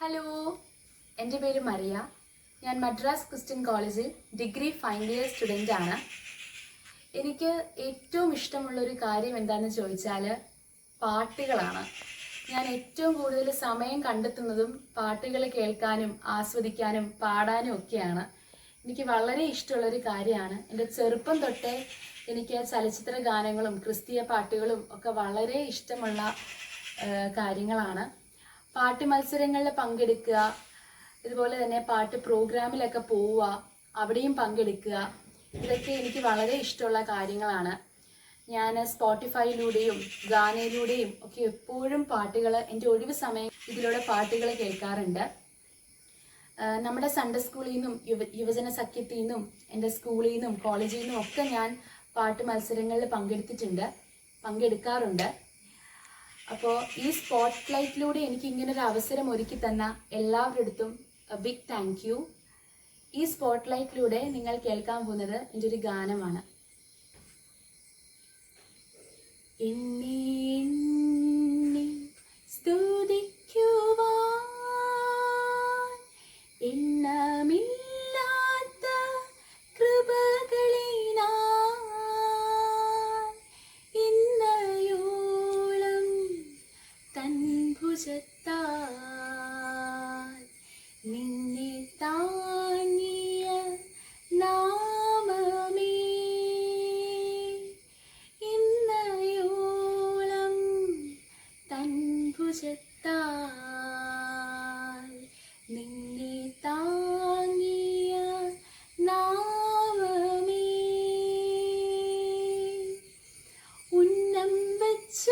Hello, എൻ്റെ പേര് മറിയ. ഞാൻ മദ്രാസ് ക്രിസ്ത്യൻ കോളേജിൽ ഡിഗ്രി ഫൈനൽ ഇയർ സ്റ്റുഡൻ്റ് ആണ്. എനിക്ക് ഏറ്റവും ഇഷ്ടമുള്ളൊരു കാര്യം എന്താണെന്ന് ചോദിച്ചാൽ പാട്ടുകളാണ്. ഞാൻ ഏറ്റവും കൂടുതൽ സമയം കണ്ടെത്തുന്നതും പാട്ടുകൾ കേൾക്കാനും ആസ്വദിക്കാനും പാടാനും ഒക്കെയാണ്. എനിക്ക് വളരെ ഇഷ്ടമുള്ളൊരു കാര്യമാണ്. എൻ്റെ ചെറുപ്പം തൊട്ടേ എനിക്ക് ചലച്ചിത്ര ഗാനങ്ങളും ക്രിസ്തീയ പാട്ടുകളും ഒക്കെ വളരെ ഇഷ്ടമുള്ള കാര്യങ്ങളാണ്. പാട്ട് മത്സരങ്ങളിൽ പങ്കെടുക്കുക, ഇതുപോലെ തന്നെ പാട്ട് പ്രോഗ്രാമിലൊക്കെ പോവുക, അവിടെയും പങ്കെടുക്കുക, ഇതൊക്കെ എനിക്ക് വളരെ ഇഷ്ടമുള്ള കാര്യങ്ങളാണ്. ഞാൻ സ്പോട്ടിഫൈയിലൂടെയും ഗാനയിലൂടെയും ഒക്കെ എപ്പോഴും പാട്ടുകൾ, എൻ്റെ ഒഴിവ് സമയം ഇതിലൂടെ പാട്ടുകൾ കേൾക്കാറുണ്ട്. നമ്മുടെ സൺഡേ സ്കൂളിൽ നിന്നും യുവജന സഖ്യത്തിൽ നിന്നും എൻ്റെ സ്കൂളിൽ നിന്നും കോളേജിൽ നിന്നും ഒക്കെ ഞാൻ പാട്ട് മത്സരങ്ങളിൽ പങ്കെടുക്കാറുണ്ട്. അപ്പോൾ ഈ സ്പോട്ട് ലൈറ്റിലൂടെ എനിക്ക് ഇങ്ങനൊരു അവസരം ഒരുക്കി തന്ന എല്ലാവരുടെ അടുത്തും ബിഗ് താങ്ക് യു. ഈ സ്പോട്ട് ലൈറ്റിലൂടെ നിങ്ങൾ കേൾക്കാൻ പോകുന്നത് എൻ്റെ ഒരു ഗാനമാണ്. എന്നെ സ്തുതിക്കുവാൻ എണ്ണമില്ലാത്ത കൃപകളിനാൽ ഇന്നയോളം തൻ ഭുജത്താൽ നിന്നെ താങ്ങിയ നാമമേ, ഇന്നയോളം തൻ ഭുജത്താൽ നിന്നെ താങ്ങിയ നാമമേ, ഉന്നം വെച്ച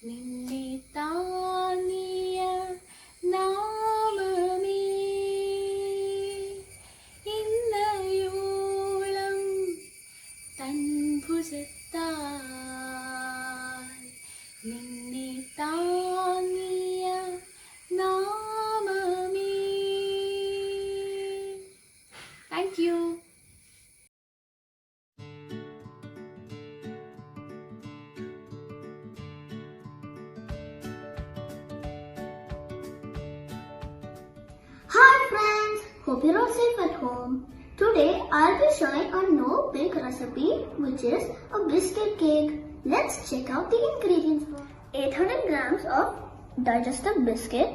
നിന്നെ താങ്ങിയ നാമമേ, ഇന്നയോളം തൻ ഭുജത്താൽ നിന്നെ താങ്ങിയ നാമമേ. Thank you. Hi friends, hope you're all safe at home. Today I'll be showing a no bake recipe, which is a biscuit cake. Let's check out the ingredients. 800 grams of digestive biscuit,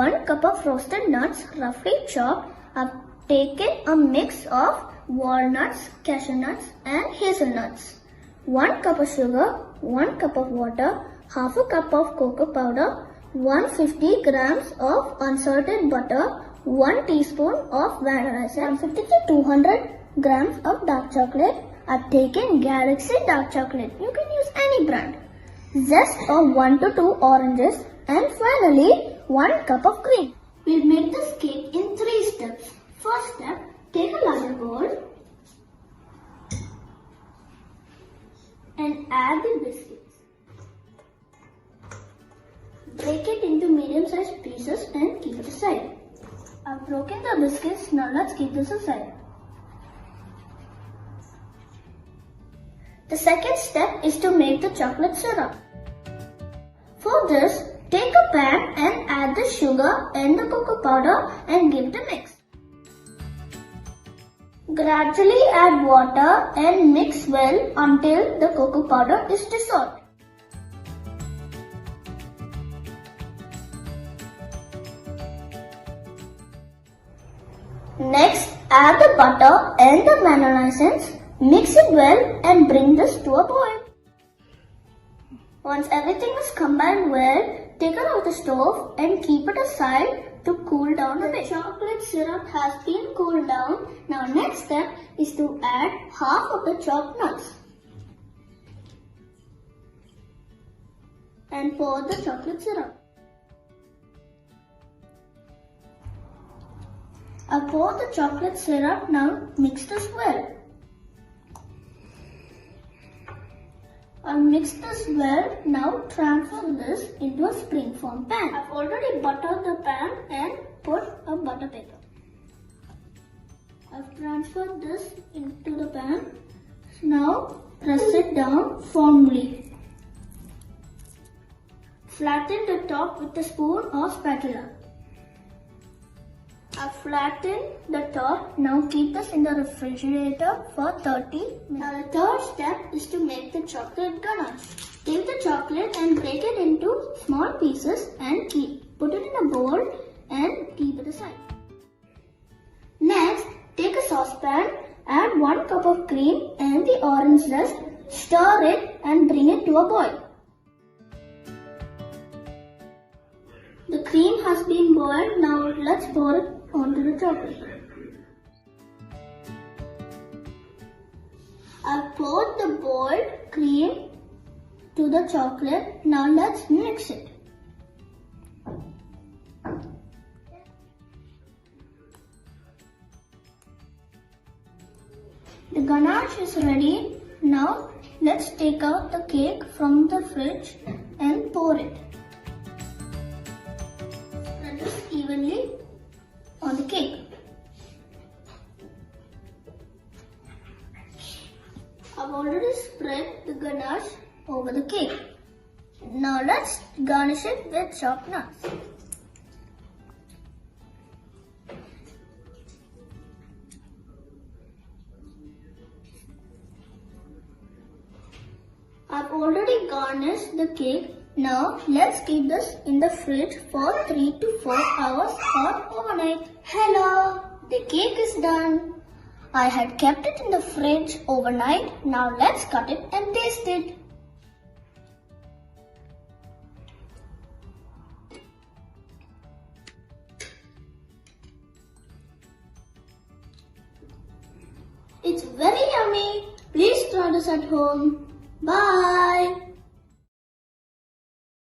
1 cup of roasted nuts roughly chopped. I've taken a mix of walnuts, cashew nuts and hazelnuts. 1 cup of sugar, 1 cup of water, half a cup of cocoa powder, 150 grams of unsalted butter, 1 teaspoon of vanilla essence, 150 to 200 grams of dark chocolate. I've taken Galaxy dark chocolate. You can use any brand. Zest of 1 to 2 oranges, and finally 1 cup of cream. We'll make this cake in 3 steps. First step, take a larger bowl and add the biscuits. Break it into medium-sized pieces and keep it aside. I've broken the biscuits, now let's keep this aside. The second step is to make the chocolate syrup. For this, Take a pan and add the sugar and the cocoa powder and give it a mix. Gradually add water and mix well until the cocoa powder is dissolved. Next, add the butter and the vanilla essence, mix it well and bring this to a boil. Once everything is combined well, take it off the stove and keep it aside to cool down a bit. The chocolate syrup has been cooled down. Now next step is to add half of the chopped nuts and pour the chocolate syrup. Pour the chocolate syrup. Now mix this well. Mix this well. Now transfer this into a springform pan. I've already buttered the pan and put a butter paper. I've transferred this into the pan. Now press it down firmly. Flatten the top with a spoon or spatula. I've flattened the top. Now keep this in the refrigerator for 30 minutes. Now the third step is to make the chocolate ganache. Take the chocolate and break it into small pieces and put it in a bowl and keep it aside. Next, take a saucepan, add 1 cup of cream and the orange zest, stir it and bring it to a boil. The cream has been boiled. Now let's pour it onto the chocolate. I've poured the boiled cream to the chocolate. Now let's mix it. The ganache is ready. Now let's take out the cake from the fridge and pour it. Spread this evenly on the cake. I've already spread the ganache over the cake. Now let's garnish it with chopped nuts. I've already garnished the cake. Now let's keep this in the fridge for 3 to 4 hours or overnight. Hello, the cake is done. I had kept it in the fridge overnight. Now let's cut it and taste it. It's very yummy. Please try this at home. Bye.